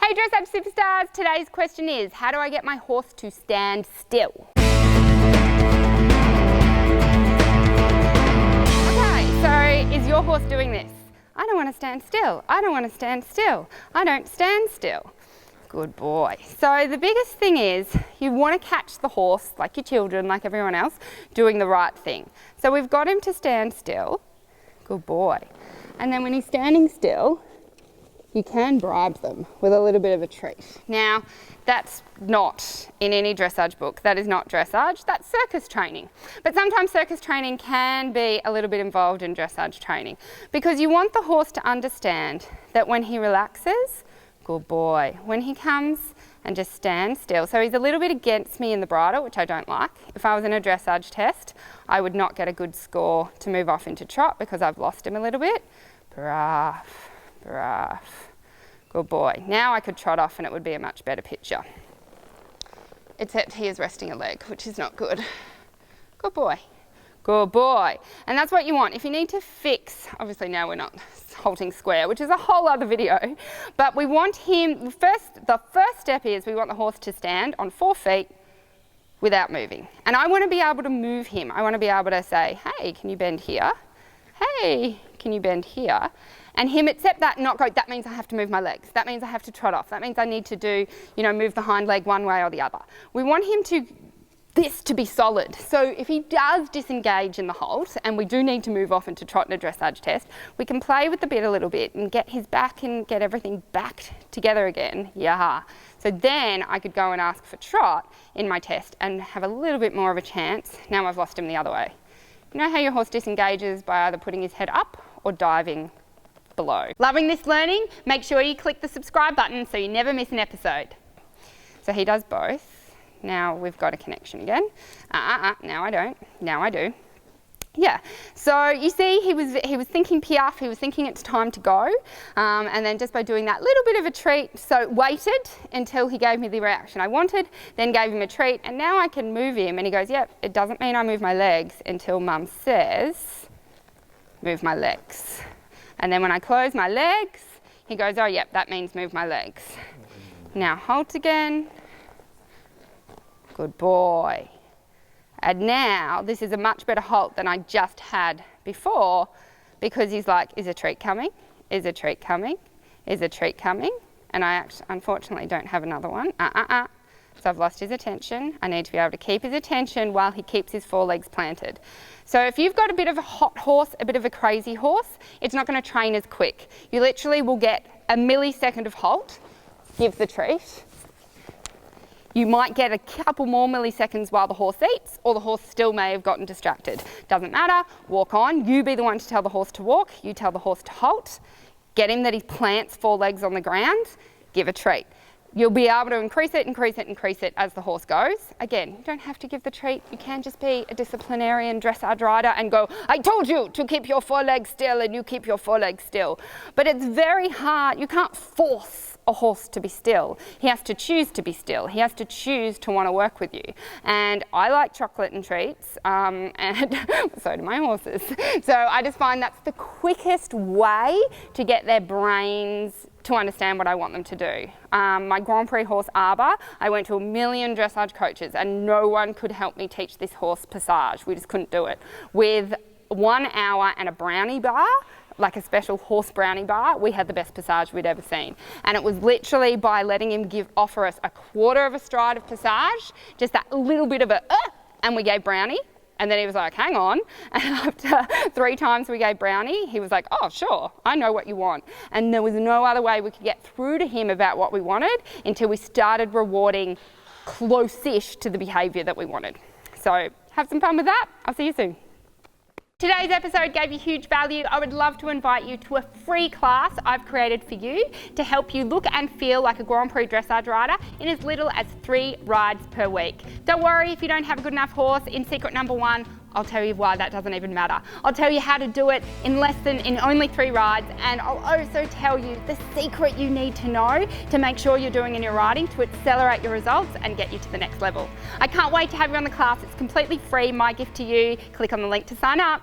Hey Dressage Superstars, today's question is, how do I get my horse to stand still? Okay, so is your horse doing this? I don't want to stand still, I don't want to stand still, I don't stand still. Good boy. So the biggest thing is you want to catch the horse, like your children, like everyone else, doing the right thing. So we've got him to stand still. Good boy. And then when he's standing still, you can bribe them with a little bit of a treat. Now, that's not in any dressage book. That is not dressage, that's circus training. But sometimes circus training can be a little bit involved in dressage training because you want the horse to understand that when he relaxes, good boy, when he comes and just stands still. So he's a little bit against me in the bridle, which I don't like. If I was in a dressage test, I would not get a good score to move off into trot because I've lost him a little bit. Brav, brav. Good boy. Now I could trot off and it would be a much better picture. Except he is resting a leg, which is not good. Good boy. Good boy. And that's what you want. If you need to fix, obviously now we're not halting square, which is a whole other video, but we want him, the first step is we want the horse to stand on 4 feet without moving. And I want to be able to move him. I want to be able to say, hey, can you bend here? Hey, can you bend here? And him accept that and not go, that means I have to move my legs. That means I have to trot off. That means I need to do, move the hind leg one way or the other. We want him this to be solid. So if he does disengage in the halt, and we do need to move off into trot in a dressage test, we can play with the bit a little bit and get his back and get everything back together again. Yeah. So then I could go and ask for trot in my test and have a little bit more of a chance. Now I've lost him the other way. You know how your horse disengages by either putting his head up or diving below. Loving this learning? Make sure you click the subscribe button so you never miss an episode. So he does both. Now we've got a connection again. Now I don't. Now I do. Yeah. So you see, he was thinking piaffe. He was thinking it's time to go. And then just by doing that little bit of a treat, so waited until he gave me the reaction I wanted, then gave him a treat, and now I can move him. And he goes, yep, it doesn't mean I move my legs until Mum says, move my legs. And then when I close my legs, he goes, oh, yep, that means move my legs. Now halt again. Good boy. And now this is a much better halt than I just had before because he's like, is a treat coming? Is a treat coming? Is a treat coming? And I unfortunately don't have another one. So I've lost his attention. I need to be able to keep his attention while he keeps his forelegs planted. So if you've got a bit of a hot horse, a bit of a crazy horse, it's not going to train as quick. You literally will get a millisecond of halt, give the treat. You might get a couple more milliseconds while the horse eats, or the horse still may have gotten distracted. Doesn't matter, walk on. You be the one to tell the horse to walk, you tell the horse to halt, get him that he plants 4 legs on the ground, give a treat. You'll be able to increase it as the horse goes. Again, you don't have to give the treat. You can just be a disciplinarian dressage rider and go, I told you to keep your 4 legs still, and you keep your 4 legs still. But it's very hard. You can't force a horse to be still. He has to choose to be still. He has to choose to want to work with you. And I like chocolate and treats, and so do my horses. So I just find that's the quickest way to get their brains to understand what I want them to do. My Grand Prix horse Arbor, I went to a million dressage coaches and no one could help me teach this horse passage. We just couldn't do it. With 1 hour and a brownie bar, like a special horse brownie bar, we had the best passage we'd ever seen. And it was literally by letting him offer us a 1/4 of a stride of passage, just that little bit of and we gave brownie. And then he was like, hang on. And after 3 times we gave brownie, he was like, oh, sure, I know what you want. And there was no other way we could get through to him about what we wanted until we started rewarding close-ish to the behaviour that we wanted. So have some fun with that. I'll see you soon. Today's episode gave you huge value. I would love to invite you to a free class I've created for you to help you look and feel like a Grand Prix dressage rider in as little as 3 rides per week. Don't worry if you don't have a good enough horse. In secret number 1, I'll tell you why that doesn't even matter. I'll tell you how to do it in only 3 rides, and I'll also tell you the secret you need to know to make sure you're doing in your riding to accelerate your results and get you to the next level. I can't wait to have you on the class. It's completely free, my gift to you. Click on the link to sign up.